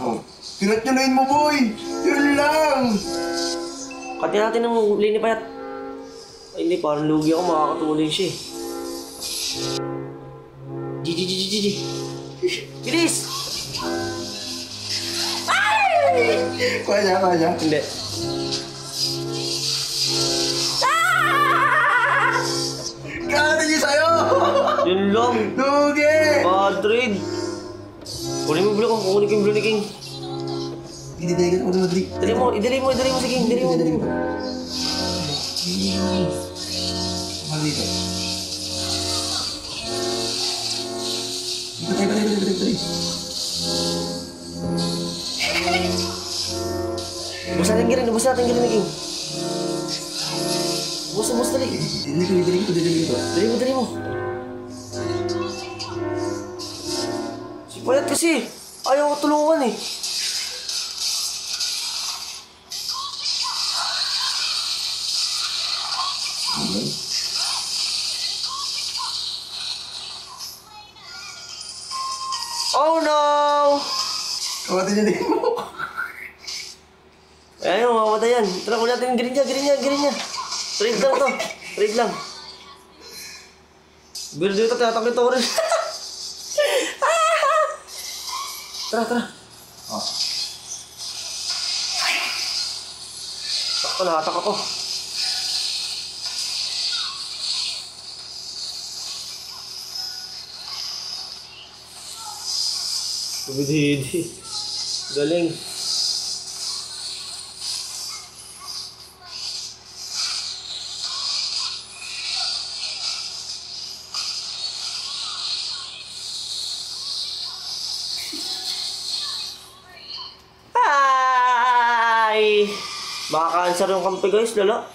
Oh, tinatyanuin mo, boy! Yun lang! Kati natin ng huli ni Payat. Ay, hindi, parang lugi ako, makakatulin siya eh. Gigi. Bilis! Ay! Kaya. Hindi. Kaya niyo sa'yo! Yun lang. Lugi! Madrid. Kunin mo yung blue ko, kukunin ko yung blue ni King. Didiligan ako ng Madrid. Idali mo si King, dali mo. Mahal dito. Batay. Ubus natin girin ni King. Ubus dali. Didiligan ko. Dali mo. Si Payat kasi, ayaw ko tulungan eh. Oh no! Kawatin niya din mo. Ayaw, mamatay yan. Tara, kunin natin yung green niya. Trade lang to. Trade lang. Pero dito, tinatangkit ako rin. Tara. Oh. Takto, nakatak ako. Kubididi. Galing. Ay! Baka cancer yung kampi guys, lala.